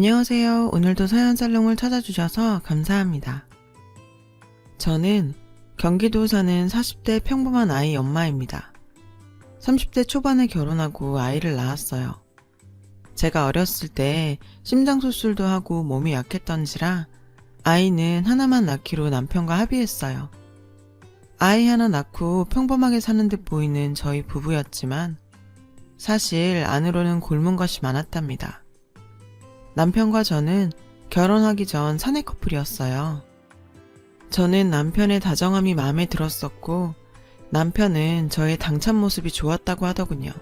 안녕하세요. 오늘도 서연살롱을 찾아주셔서 감사합니다. 저는 경기도 사는 40대 평범한 아이 엄마입니다. 30대 초반에 결혼하고 아이를 낳았어요. 제가 어렸을 때 심장수술도 하고 몸이 약했던지라 아이는 하나만 낳기로 남편과 합의했어요. 아이 하나 낳고 평범하게 사는 듯 보이는 저희 부부였지만 사실 안으로는 곪은 것이 많았답니다. 남편과 저는 결혼하기 전 사내 커플이었어요. 저는 남편의 다정함이 마음에 들었었고 남편은 저의 당찬 모습이 좋았다고 하더군요.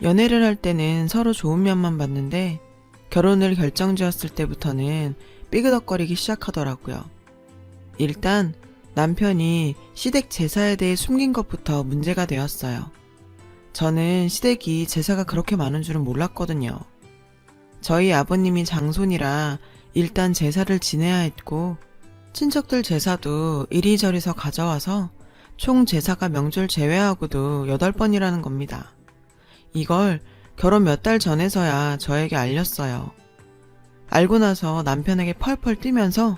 연애를 할 때는 서로 좋은 면만 봤는데 결혼을 결정지었을 때부터는 삐그덕거리기 시작하더라고요. 일단 남편이 시댁 제사에 대해 숨긴 것부터 문제가 되었어요. 저는 시댁이 제사가 그렇게 많은 줄은 몰랐거든요. 저희 아버님이 장손이라 일단 제사를 지내야 했고 친척들 제사도 이리저리서 가져와서 총 제사가 명절 제외하고도 8번이라는 겁니다. 이걸 결혼 몇 달 전에서야 저에게 알렸어요. 알고 나서 남편에게 펄펄 뛰면서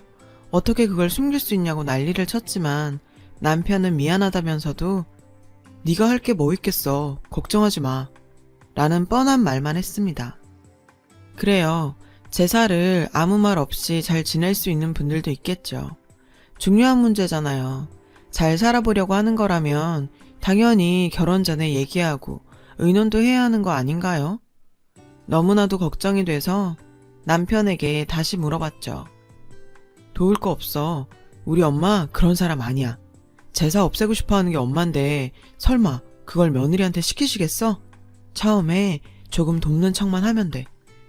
어떻게 그걸 숨길 수 있냐고 난리를 쳤지만 남편은 미안하다면서도 네가 할 게 뭐 있겠어. 걱정하지 마. 라는 뻔한 말만 했습니다. 그래요. 제사를 아무 말 없이 잘 지낼 수 있는 분들도 있겠죠. 중요한 문제잖아요. 잘 살아보려고 하는 거라면 당연히 결혼 전에 얘기하고 의논도 해야 하는 거 아닌가요? 너무나도 걱정이 돼서 남편에게 다시 물어봤죠. 도울 거 없어. 우리 엄마 그런 사람 아니야. 제사 없애고 싶어 하는 게 엄만데 설마 그걸 며느리한테 시키시겠어? 처음에 조금 돕는 척만 하면 돼.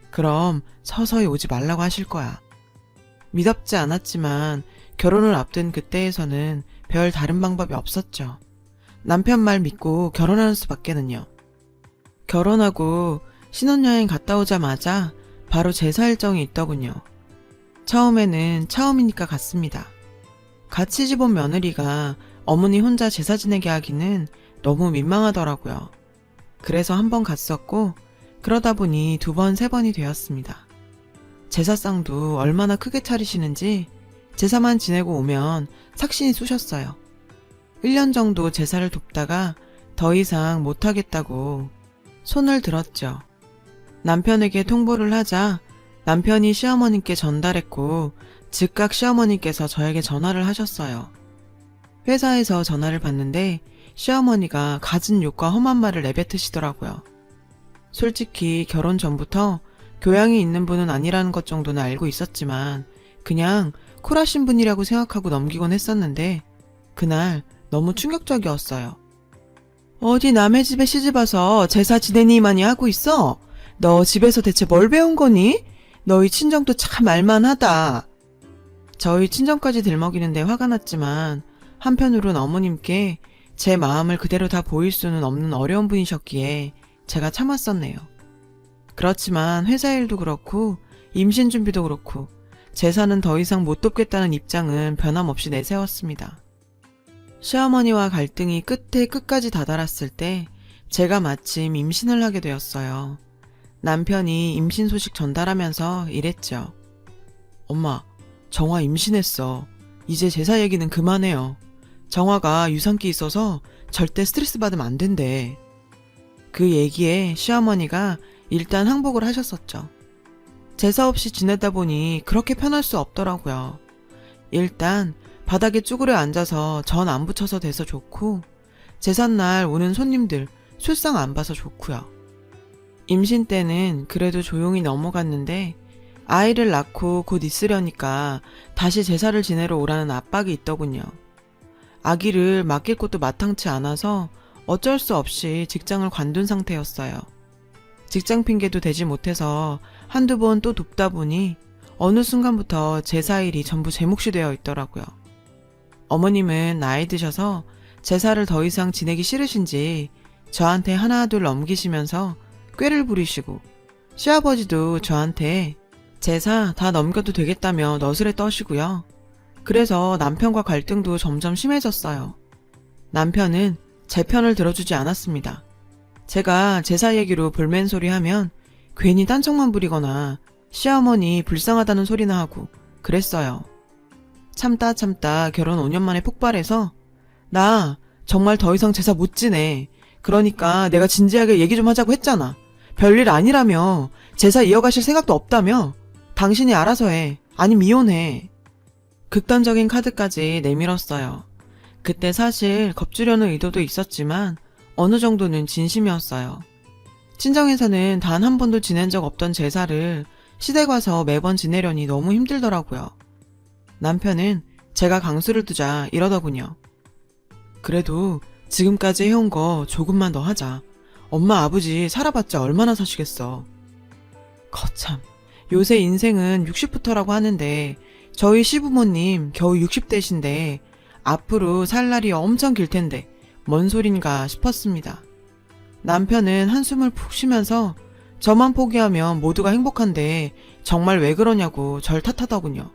그럼 서서히 오지 말라고 하실 거야. 미덥지 않았지만 결혼을 앞둔 그때에서는 별 다른 방법이 없었죠. 남편 말 믿고 결혼하는 수밖에는요. 결혼하고 신혼여행 갔다 오자마자 바로 제사 일정이 있더군요. 처음에는 처음이니까 갔습니다. 같이 집 온 며느리가 어머니 혼자 제사 지내게 하기는 너무 민망하더라고요. 그래서 한 번 갔었고 그러다 보니 2번, 3번이 되었습니다. 제사상도 얼마나 크게 차리시는지 제사만 지내고 오면 삭신이 쑤셨어요. 1년 정도 제사를 돕다가 더 이상 못하겠다고 손을 들었죠. 남편에게 통보를 하자 남편이 시어머님께 전달했고 즉각 시어머니께서 저에게 전화를 하셨어요. 회사에서 전화를 받는데 시어머니가 갖은 욕과 험한 말을 내뱉으시더라고요. 솔직히 결혼 전부터 교양이 있는 분은 아니라는 것 정도는 알고 있었지만 그냥 쿨하신 분이라고 생각하고 넘기곤 했었는데 그날 너무 충격적이었어요. 어디 남의 집에 시집와서 제사 지내니만이 하고 있어? 너 집에서 대체 뭘 배운 거니? 너희 친정도 참 알만하다. 저희 친정까지 들먹이는데 화가 났지만 한편으론 어머님께 제 마음을 그대로 다 보일 수는 없는 어려운 분이셨기에 제가 참았었네요. 그렇지만 회사 일도 그렇고 임신 준비도 그렇고 제사는 더 이상 못 돕겠다는 입장은 변함없이 내세웠습니다. 시어머니와 갈등이 끝에 끝까지 다다랐을 때 제가 마침 임신을 하게 되었어요. 남편이 임신 소식 전달하면서 이랬죠. 엄마, 정화 임신했어. 이제 제사 얘기는 그만해요. 정화가 유산기 있어서 절대 스트레스 받으면 안 된대. 그 얘기에 시어머니가 일단 항복을 하셨었죠. 제사 없이 지내다 보니 그렇게 편할 수 없더라고요. 일단 바닥에 쭈그려 앉아서 전 안 붙여서 돼서 좋고 제삿날 오는 손님들 술상 안 봐서 좋고요. 임신 때는 그래도 조용히 넘어갔는데 아이를 낳고 곧 있으려니까 다시 제사를 지내러 오라는 압박이 있더군요. 아기를 맡길 곳도 마땅치 않아서 어쩔 수 없이 직장을 관둔 상태였어요. 직장 핑계도 대지 못해서 한두 번 또 돕다 보니 어느 순간부터 제사일이 전부 제 몫이 되어 있더라고요. 어머님은 나이 드셔서 제사를 더 이상 지내기 싫으신지 저한테 하나둘 넘기시면서 꾀를 부리시고 시아버지도 저한테 제사 다 넘겨도 되겠다며 너스레 떠시고요. 그래서 남편과 갈등도 점점 심해졌어요. 남편은 제 편을 들어주지 않았습니다. 제가 제사 얘기로 볼멘소리 하면 괜히 딴청만 부리거나 시어머니 불쌍하다는 소리나 하고 그랬어요. 참다 결혼 5년 만에 폭발해서 나 정말 더 이상 제사 못 지내. 그러니까 내가 진지하게 얘기 좀 하자고 했잖아. 별일 아니라며. 제사 이어가실 생각도 없다며. 당신이 알아서 해. 아니면 이혼해. 극단적인 카드까지 내밀었어요. 그때 사실 겁주려는 의도도 있었지만 어느 정도는 진심이었어요. 친정에서는 단 한 번도 지낸 적 없던 제사를 시댁 와서 매번 지내려니 너무 힘들더라고요. 남편은 제가 강수를 두자 이러더군요. 그래도 지금까지 해온 거 조금만 더 하자. 엄마 아버지 살아봤자 얼마나 사시겠어. 거참, 요새 인생은 60부터라고 하는데 저희 시부모님 겨우 60대신데 앞으로 살 날이 엄청 길 텐데 뭔 소린가 싶었습니다. 남편은 한숨을 푹 쉬면서 저만 포기하면 모두가 행복한데 정말 왜 그러냐고 절 탓하더군요.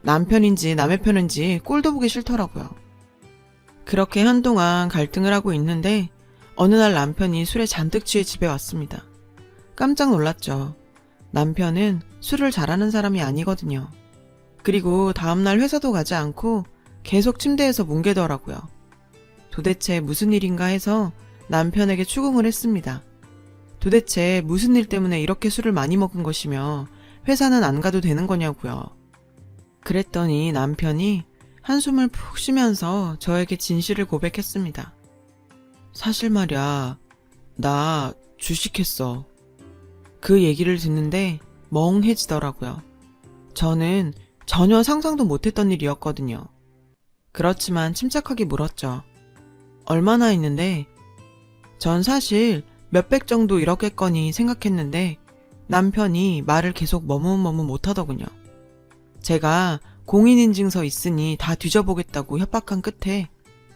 남편인지 남의 편인지 꼴도 보기 싫더라고요. 그렇게 한동안 갈등을 하고 있는데 어느 날 남편이 술에 잔뜩 취해 집에 왔습니다. 깜짝 놀랐죠. 남편은 술을 잘하는 사람이 아니거든요. 그리고 다음날 회사도 가지 않고 계속 침대에서 뭉개더라고요. 도대체 무슨 일인가 해서 남편에게 추궁을 했습니다. 도대체 무슨 일 때문에 이렇게 술을 많이 먹은 것이며 회사는 안 가도 되는 거냐고요. 그랬더니 남편이 한숨을 푹 쉬면서 저에게 진실을 고백했습니다. 사실 말이야, 나 주식했어. 그 얘기를 듣는데 멍해지더라고요. 저는 전혀 상상도 못했던 일이었거든요. 그렇지만 침착하게 물었죠. 얼마나 했는데? 전 사실 몇백 정도 잃었겠거니 생각했는데 남편이 말을 계속 머뭇머뭇 못하더군요. 제가 공인인증서 있으니 다 뒤져보겠다고 협박한 끝에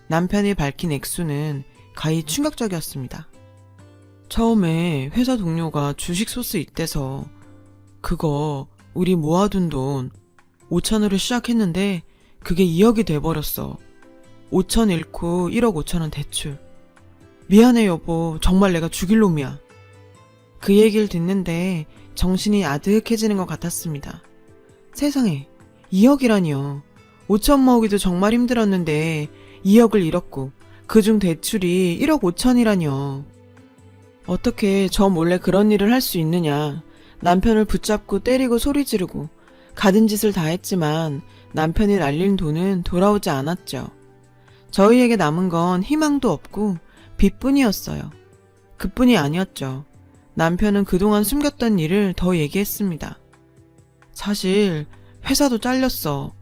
남편이 밝힌 액수는 가히 충격적이었습니다. 처음에 회사 동료가 주식 소스 있대서 그거 우리 모아둔 돈 5천으로 시작했는데 그게 2억이 돼버렸어. 5천 잃고 1억 5천원 대출. 미안해 여보, 정말 내가 죽일 놈이야. 그 얘기를 듣는데 정신이 아득해지는 것 같았습니다. 세상에 2억이라니요. 5천 모으기도 정말 힘들었는데 2억을 잃었고 그중 대출이 1억 5천이라니요. 어떻게 저 몰래 그런 일을 할 수 있느냐. 남편을 붙잡고 때리고 소리 지르고 가든 짓을 다 했지만 남편이 날린 돈은 돌아오지 않았죠. 저희에게 남은 건 희망도 없고 빚뿐이었어요. 그뿐이 아니었죠. 남편은 그동안 숨겼던 일을 더 얘기했습니다. 사실 회사도 잘렸어.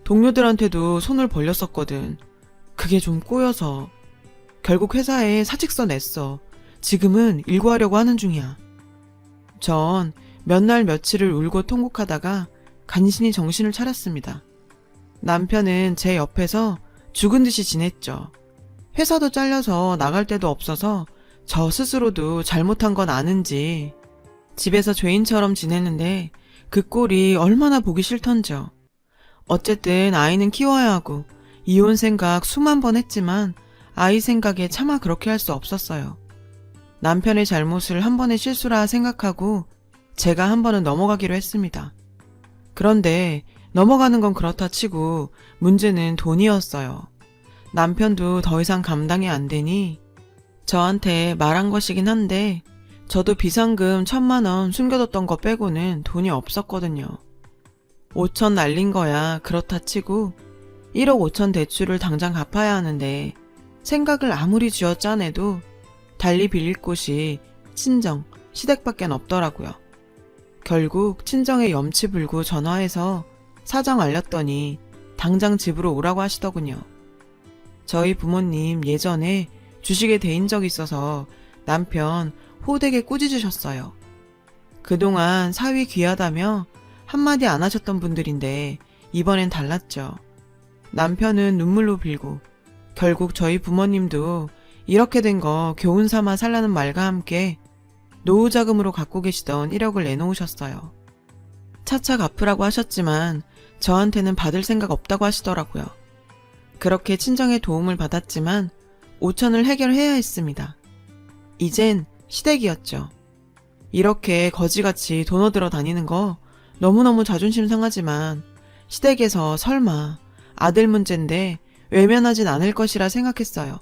동료들한테도 손을 벌렸었거든. 그게 좀 꼬여서. 결국 회사에 사직서 냈어. 지금은 일구하려고 하는 중이야. 전 몇 날 며칠을 울고 통곡하다가 간신히 정신을 차렸습니다. 남편은 제 옆에서 죽은 듯이 지냈죠. 회사도 잘려서 나갈 데도 없어서 저 스스로도 잘못한 건 아는지 집에서 죄인처럼 지냈는데 그 꼴이 얼마나 보기 싫던지요. 어쨌든 아이는 키워야 하고 이혼 생각 수만 번 했지만 아이 생각에 차마 그렇게 할 수 없었어요. 남편의 잘못을 한 번의 실수라 생각하고 제가 한 번은 넘어가기로 했습니다. 그런데 넘어가는 건 그렇다 치고 문제는 돈이었어요. 남편도 더 이상 감당이 안 되니 저한테 말한 것이긴 한데 저도 비상금 1,000만 원 숨겨뒀던 거 빼고는 돈이 없었거든요. 5천 날린 거야 그렇다 치고 1억 5천 대출을 당장 갚아야 하는데 생각을 아무리 쥐어짜내도 달리 빌릴 곳이 친정, 시댁밖엔 없더라고요. 결국 친정에 염치 불고 전화해서 사정 알렸더니 당장 집으로 오라고 하시더군요. 저희 부모님 예전에 주식에 대인 적이 있어서 남편 호되게 꾸짖으셨어요. 그동안 사위 귀하다며 한마디 안 하셨던 분들인데 이번엔 달랐죠. 남편은 눈물로 빌고 결국 저희 부모님도 이렇게 된 거 교훈 삼아 살라는 말과 함께 노후 자금으로 갖고 계시던 1억을 내놓으셨어요. 차차 갚으라고 하셨지만 저한테는 받을 생각 없다고 하시더라고요. 그렇게 친정의 도움을 받았지만 5천을 해결해야 했습니다. 이젠 시댁이었죠. 이렇게 거지같이 돈 얻으러 다니는 거 너무너무 자존심 상하지만 시댁에서 설마 아들 문제인데 외면하진 않을 것이라 생각했어요.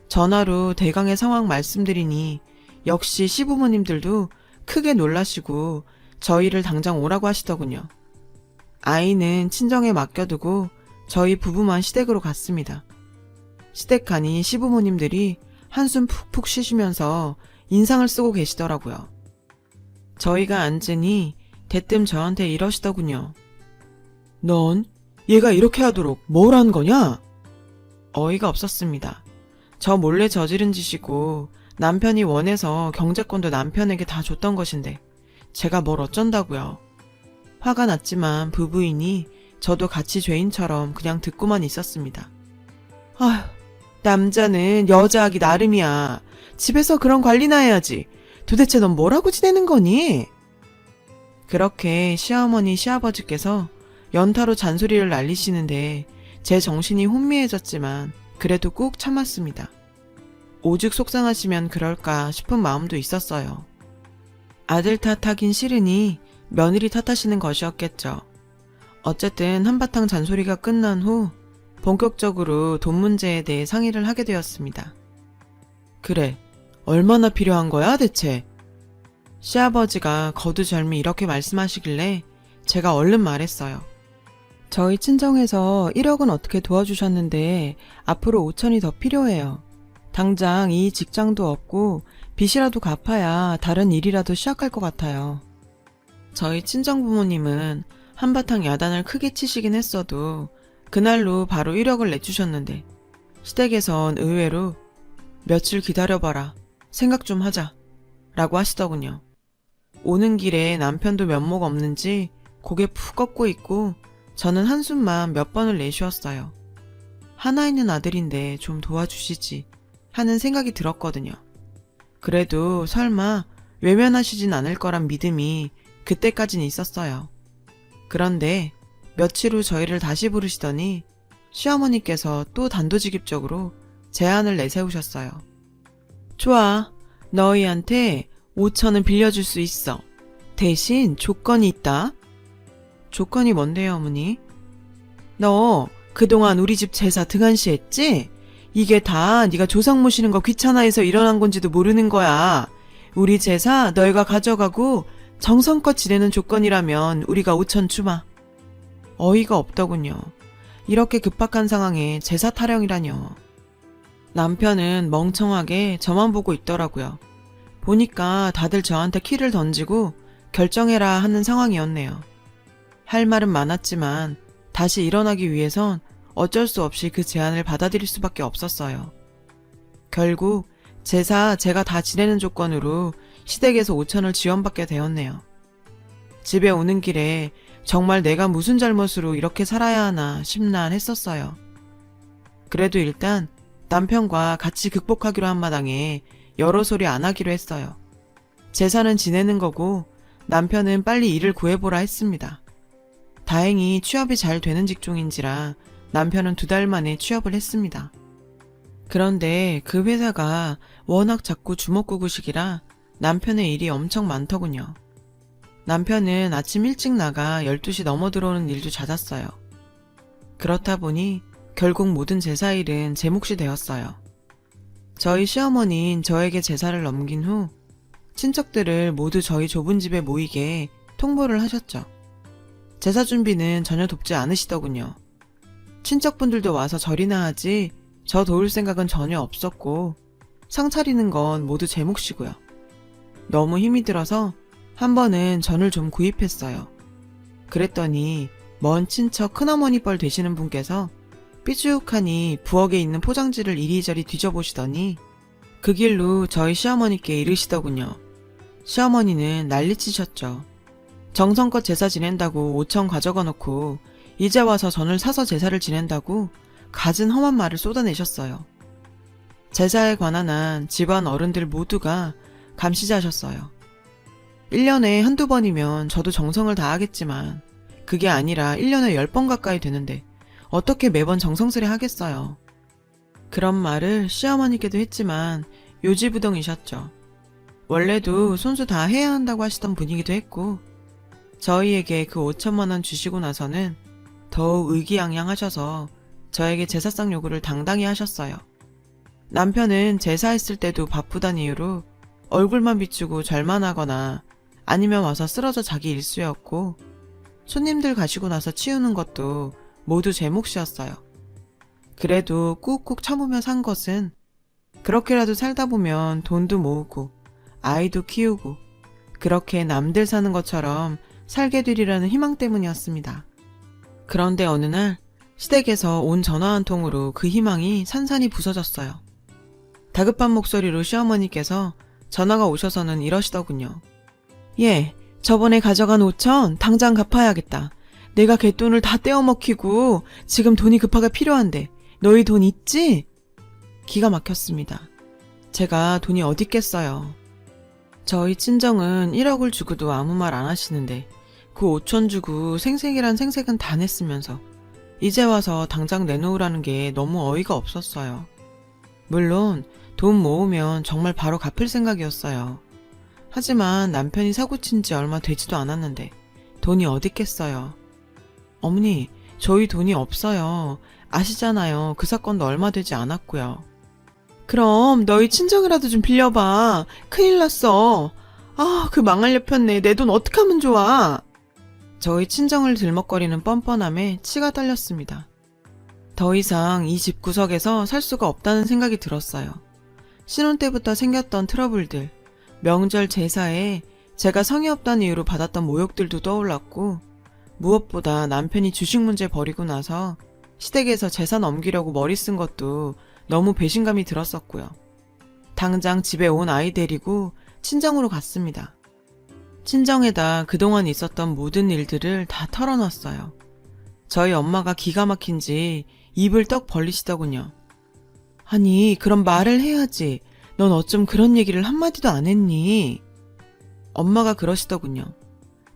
전화로 대강의 상황 말씀드리니 역시 시부모님들도 크게 놀라시고 저희를 당장 오라고 하시더군요. 아이는 친정에 맡겨두고 저희 부부만 시댁으로 갔습니다. 시댁 가니 시부모님들이 한숨 푹푹 쉬시면서 인상을 쓰고 계시더라고요. 저희가 앉으니 대뜸 저한테 이러시더군요. 넌 얘가 이렇게 하도록 뭘 한 거냐? 어이가 없었습니다. 저 몰래 저지른 짓이고 남편이 원해서 경제권도 남편에게 다 줬던 것인데 제가 뭘 어쩐다고요. 화가 났지만 부부이니 저도 같이 죄인처럼 그냥 듣고만 있었습니다. 아휴, 남자는 여자하기 나름이야. 집에서 그런 관리나 해야지. 도대체 넌 뭐라고 지내는 거니? 그렇게 시어머니 시아버지께서 연타로 잔소리를 날리시는데 제 정신이 혼미해졌지만 그래도 꾹 참았습니다. 오죽 속상하시면 그럴까 싶은 마음도 있었어요. 아들 탓하긴 싫으니 며느리 탓하시는 것이었겠죠. 어쨌든 한바탕 잔소리가 끝난 후 본격적으로 돈 문제에 대해 상의를 하게 되었습니다. 그래, 얼마나 필요한 거야 대체? 시아버지가 거두절미 이렇게 말씀하시길래 제가 얼른 말했어요. 저희 친정에서 1억은 어떻게 도와주셨는데 앞으로 5천이 더 필요해요. 당장 이 직장도 없고 빚이라도 갚아야 다른 일이라도 시작할 것 같아요. 저희 친정 부모님은 한바탕 야단을 크게 치시긴 했어도 그날로 바로 1억을 내주셨는데 시댁에선 의외로 며칠 기다려봐라, 생각 좀 하자 라고 하시더군요. 오는 길에 남편도 면목 없는지 고개 푹 꺾고 있고 저는 한숨만 몇 번을 내쉬었어요. 하나 있는 아들인데 좀 도와주시지 하는 생각이 들었거든요. 그래도 설마 외면하시진 않을 거란 믿음이 그때까진 있었어요. 그런데 며칠 후 저희를 다시 부르시더니 시어머니께서 또 단도직입적으로 제안을 내세우셨어요. 좋아, 너희한테 5천은 빌려줄 수 있어. 대신 조건이 있다. 조건이 뭔데요, 어머니? 너 그동안 우리 집 제사 등한시했지? 이게 다 네가 조상 모시는 거 귀찮아해서 일어난 건지도 모르는 거야. 우리 제사 너희가 가져가고 정성껏 지내는 조건이라면 우리가 5천 주마. 어이가 없더군요. 이렇게 급박한 상황에 제사 타령이라뇨. 남편은 멍청하게 저만 보고 있더라고요. 보니까 다들 저한테 키를 던지고 결정해라 하는 상황이었네요. 할 말은 많았지만 다시 일어나기 위해선 어쩔 수 없이 그 제안을 받아들일 수밖에 없었어요. 결국 제사 제가 다 지내는 조건으로 시댁에서 5천을 지원받게 되었네요. 집에 오는 길에 정말 내가 무슨 잘못으로 이렇게 살아야 하나 심란했었어요. 그래도 일단 남편과 같이 극복하기로 한 마당에 여러 소리 안 하기로 했어요. 제사는 지내는 거고 남편은 빨리 일을 구해보라 했습니다. 다행히 취업이 잘 되는 직종인지라 남편은 2달 만에 취업을 했습니다. 그런데 그 회사가 워낙 작고 주먹구구식이라 남편의 일이 엄청 많더군요. 남편은 아침 일찍 나가 12시 넘어 들어오는 일도 잦았어요. 그렇다 보니 결국 모든 제사 일은 제 몫이 되었어요. 저희 시어머니는 저에게 제사를 넘긴 후 친척들을 모두 저희 좁은 집에 모이게 통보를 하셨죠. 제사 준비는 전혀 돕지 않으시더군요. 친척분들도 와서 절이나 하지 저 도울 생각은 전혀 없었고 상 차리는 건 모두 제 몫이고요. 너무 힘이 들어서 한 번은 전을 좀 구입했어요. 그랬더니 먼 친척 큰어머니 뻘 되시는 분께서 삐죽하니 부엌에 있는 포장지를 이리저리 뒤져보시더니 그 길로 저희 시어머니께 이르시더군요. 시어머니는 난리치셨죠. 정성껏 제사 지낸다고 5천 가져가 놓고 이제 와서 전을 사서 제사를 지낸다고 갖은 험한 말을 쏟아내셨어요. 제사에 관한 한 집안 어른들 모두가 감시자셨어요. 1년에 한두 번이면 저도 정성을 다하겠지만 그게 아니라 1년에 10번 가까이 되는데 어떻게 매번 정성스레 하겠어요. 그런 말을 시어머니께도 했지만 요지부동이셨죠. 원래도 손수 다 해야 한다고 하시던 분이기도 했고, 저희에게 그 5천만 원 주시고 나서는 더욱 의기양양하셔서 저에게 제사상 요구를 당당히 하셨어요. 남편은 제사했을 때도 바쁘단 이유로 얼굴만 비추고 절만 하거나 아니면 와서 쓰러져 자기 일수였고, 손님들 가시고 나서 치우는 것도 모두 제 몫이었어요. 그래도 꾹꾹 참으며 산 것은 그렇게라도 살다 보면 돈도 모으고 아이도 키우고 그렇게 남들 사는 것처럼 살게 되리라는 희망 때문이었습니다. 그런데 어느 날 시댁에서 온 전화 한 통으로 그 희망이 산산이 부서졌어요. 다급한 목소리로 시어머니께서 전화가 오셔서는 이러시더군요. 예, 저번에 가져간 5천 당장 갚아야겠다. 내가 갯돈을 다 떼어먹히고 지금 돈이 급하게 필요한데 너희 돈 있지? 기가 막혔습니다. 제가 돈이 어디 있겠어요. 저희 친정은 1억을 주고도 아무 말 안 하시는데 그 5천 주고 생색이란 생색은 다 냈으면서 이제 와서 당장 내놓으라는 게 너무 어이가 없었어요. 물론 돈 모으면 정말 바로 갚을 생각이었어요. 하지만 남편이 사고친 지 얼마 되지도 않았는데 돈이 어디 있겠어요. 어머니, 저희 돈이 없어요. 아시잖아요. 그 사건도 얼마 되지 않았고요. 그럼 너희 친정이라도 좀 빌려봐. 큰일 났어. 아, 그 망할 렵혔네. 내 돈 어떡하면 좋아. 저희 친정을 들먹거리는 뻔뻔함에 치가 떨렸습니다. 더 이상 이 집 구석에서 살 수가 없다는 생각이 들었어요. 신혼 때부터 생겼던 트러블들, 명절 제사에 제가 성의 없다는 이유로 받았던 모욕들도 떠올랐고, 무엇보다 남편이 주식 문제 벌이고 나서 시댁에서 재산 넘기려고 머리 쓴 것도 너무 배신감이 들었었고요. 당장 집에 온 아이 데리고 친정으로 갔습니다. 친정에다 그동안 있었던 모든 일들을 다 털어놨어요. 저희 엄마가 기가 막힌지 입을 떡 벌리시더군요. 아니, 그럼 말을 해야지. 넌 어쩜 그런 얘기를 한마디도 안 했니? 엄마가 그러시더군요.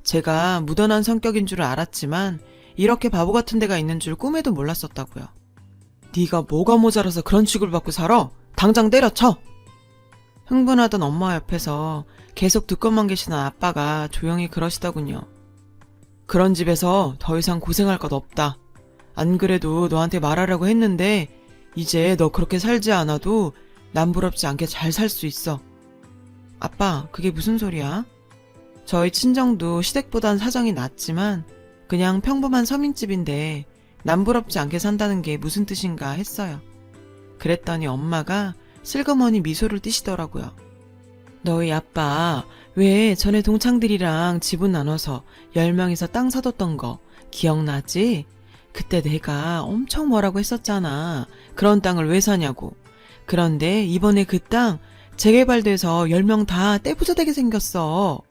제가 무던한 성격인 줄 알았지만 이렇게 바보 같은 데가 있는 줄 꿈에도 몰랐었다고요. 네가 뭐가 모자라서 그런 취급을 받고 살아? 당장 때려쳐! 흥분하던 엄마 옆에서 계속 듣고만 계시는 아빠가 조용히 그러시더군요. 그런 집에서 더 이상 고생할 것 없다. 안 그래도 너한테 말하려고 했는데 이제 너 그렇게 살지 않아도 남부럽지 않게 잘 살 수 있어. 아빠, 그게 무슨 소리야? 저희 친정도 시댁보단 사정이 낫지만 그냥 평범한 서민집인데 남부럽지 않게 산다는 게 무슨 뜻인가 했어요. 그랬더니 엄마가 슬그머니 미소를 띠시더라고요. 너희 아빠 왜 전에 동창들이랑 지분 나눠서 10명이서 땅 사뒀던 거 기억나지? 그때 내가 엄청 뭐라고 했었잖아. 그런 땅을 왜 사냐고. 그런데 이번에 그 땅 재개발돼서 10명 다 떼부자 되게 생겼어.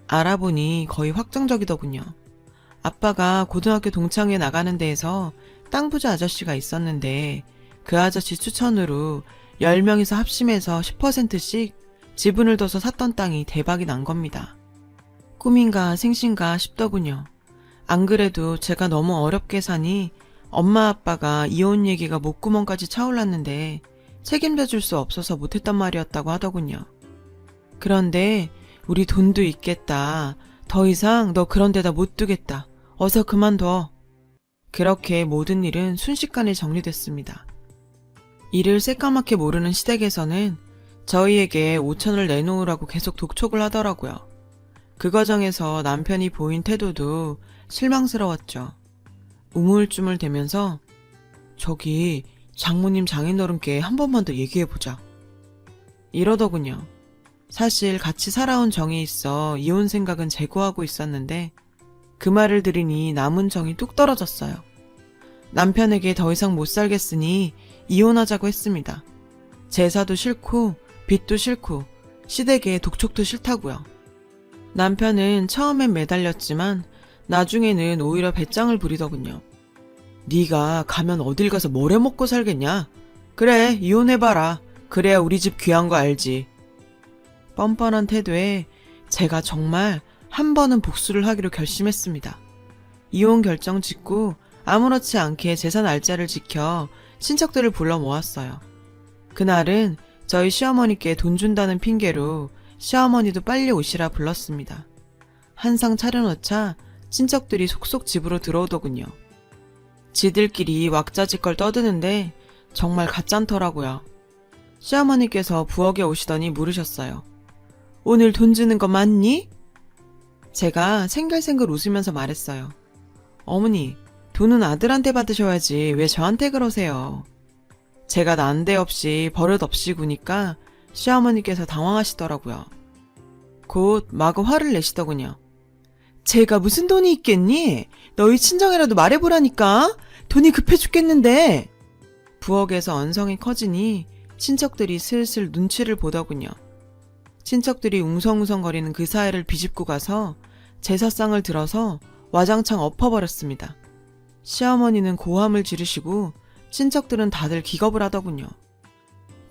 알아보니 거의 확정적이더군요. 아빠가 고등학교 동창회 나가는 데에서 땅 부자 아저씨가 있었는데 그 아저씨 추천으로 10명이서 합심해서 10%씩 지분을 둬서 샀던 땅이 대박이 난 겁니다. 꿈인가 생신가 싶더군요. 안 그래도 제가 너무 어렵게 사니 엄마 아빠가 이혼 얘기가 목구멍까지 차올랐는데 책임져 줄 수 없어서 못했단 말이었다고 하더군요. 그런데 우리 돈도 있겠다. 더 이상 너 그런 데다 못 두겠다. 어서 그만둬. 그렇게 모든 일은 순식간에 정리됐습니다. 이를 새까맣게 모르는 시댁에서는 저희에게 5천을 내놓으라고 계속 독촉을 하더라고요. 그 과정에서 남편이 보인 태도도 실망스러웠죠. 우물쭈물 대면서 저기 장모님 장인어른께 한 번만 더 얘기해보자. 이러더군요. 사실 같이 살아온 정이 있어 이혼 생각은 제고하고 있었는데 그 말을 들으니 남은 정이 뚝 떨어졌어요. 남편에게 더 이상 못 살겠으니 이혼하자고 했습니다. 제사도 싫고 빚도 싫고 시댁에 독촉도 싫다고요. 남편은 처음엔 매달렸지만 나중에는 오히려 배짱을 부리더군요. 네가 가면 어딜 가서 뭘 해먹고 살겠냐? 그래, 이혼해봐라. 그래야 우리 집 귀한 거 알지. 뻔뻔한 태도에 제가 정말 한 번은 복수를 하기로 결심했습니다. 이혼 결정 짓고 아무렇지 않게 재산 알짜를 지켜 친척들을 불러 모았어요. 그날은 저희 시어머니께 돈 준다는 핑계로 시어머니도 빨리 오시라 불렀습니다. 한상 차려놓자 친척들이 속속 집으로 들어오더군요. 지들끼리 왁자지껄 떠드는데 정말 가짠더라고요. 시어머니께서 부엌에 오시더니 물으셨어요. 오늘 돈 주는 거 맞니? 제가 생글생글 웃으면서 말했어요. 어머니, 돈은 아들한테 받으셔야지 왜 저한테 그러세요? 제가 난데없이 버릇없이 구니까 시어머니께서 당황하시더라고요. 곧 마구 화를 내시더군요. 제가 무슨 돈이 있겠니? 너희 친정이라도 말해보라니까. 돈이 급해 죽겠는데. 부엌에서 언성이 커지니 친척들이 슬슬 눈치를 보더군요. 친척들이 웅성웅성거리는 그 사이를 비집고 가서 제사상을 들어서 와장창 엎어버렸습니다. 시어머니는 고함을 지르시고 친척들은 다들 기겁을 하더군요.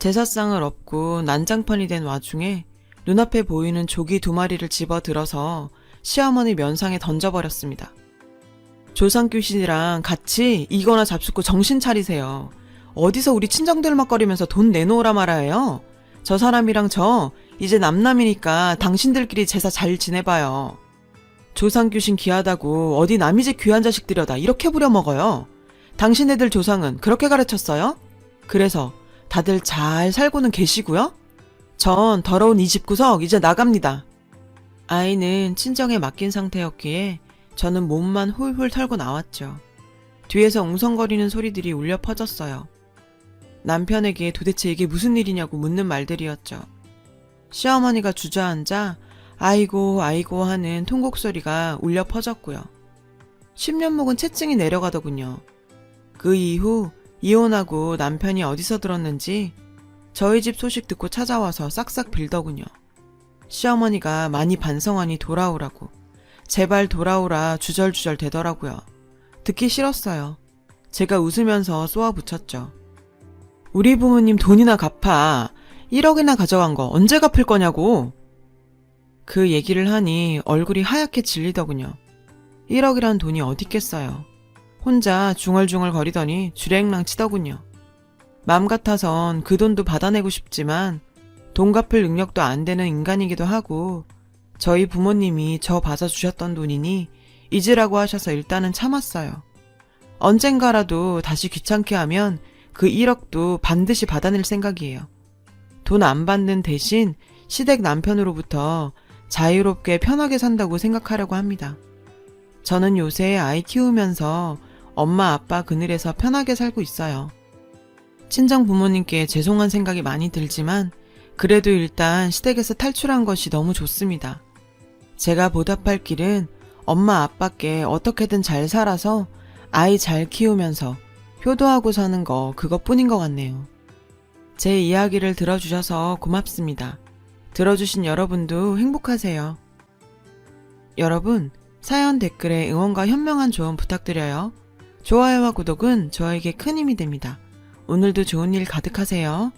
제사상을 엎고 난장판이 된 와중에 눈앞에 보이는 조기 2마리를 집어들어서 시어머니 면상에 던져버렸습니다. 조상귀신이랑 같이 이거나 잡숫고 정신 차리세요. 어디서 우리 친정들 막거리면서 돈 내놓으라 말아요. 저 사람이랑 저 이제 남남이니까 당신들끼리 제사 잘 지내봐요. 조상귀신 귀하다고 어디 남이 집 귀한 자식 들여다 이렇게 부려먹어요. 당신네들 조상은 그렇게 가르쳤어요? 그래서 다들 잘 살고는 계시고요? 전 더러운 이 집구석 이제 나갑니다. 아이는 친정에 맡긴 상태였기에 저는 몸만 훌훌 털고 나왔죠. 뒤에서 웅성거리는 소리들이 울려 퍼졌어요. 남편에게 도대체 이게 무슨 일이냐고 묻는 말들이었죠. 시어머니가 주저앉아 아이고 아이고 하는 통곡소리가 울려 퍼졌고요. 10년 묵은 채증이 내려가더군요. 그 이후 이혼하고 남편이 어디서 들었는지 저희 집 소식 듣고 찾아와서 싹싹 빌더군요. 시어머니가 많이 반성하니 돌아오라고. 제발 돌아오라 주절주절 되더라고요. 듣기 싫었어요. 제가 웃으면서 쏘아붙였죠. 우리 부모님 돈이나 갚아. 1억이나 가져간 거 언제 갚을 거냐고. 그 얘기를 하니 얼굴이 하얗게 질리더군요. 1억이란 돈이 어딨겠어요. 혼자 중얼중얼 거리더니 주랭랑 치더군요. 맘 같아선 그 돈도 받아내고 싶지만 돈 갚을 능력도 안 되는 인간이기도 하고 저희 부모님이 저 받아주셨던 돈이니 잊으라고 하셔서 일단은 참았어요. 언젠가라도 다시 귀찮게 하면 그 1억도 반드시 받아낼 생각이에요. 돈 안 받는 대신 시댁 남편으로부터 자유롭게 편하게 산다고 생각하려고 합니다. 저는 요새 아이 키우면서 엄마 아빠 그늘에서 편하게 살고 있어요. 친정 부모님께 죄송한 생각이 많이 들지만 그래도 일단 시댁에서 탈출한 것이 너무 좋습니다. 제가 보답할 길은 엄마 아빠께 어떻게든 잘 살아서 아이 잘 키우면서 효도하고 사는 거 그것뿐인 것 같네요. 제 이야기를 들어주셔서 고맙습니다. 들어주신 여러분도 행복하세요. 여러분, 사연 댓글에 응원과 현명한 조언 부탁드려요. 좋아요와 구독은 저에게 큰 힘이 됩니다. 오늘도 좋은 일 가득하세요.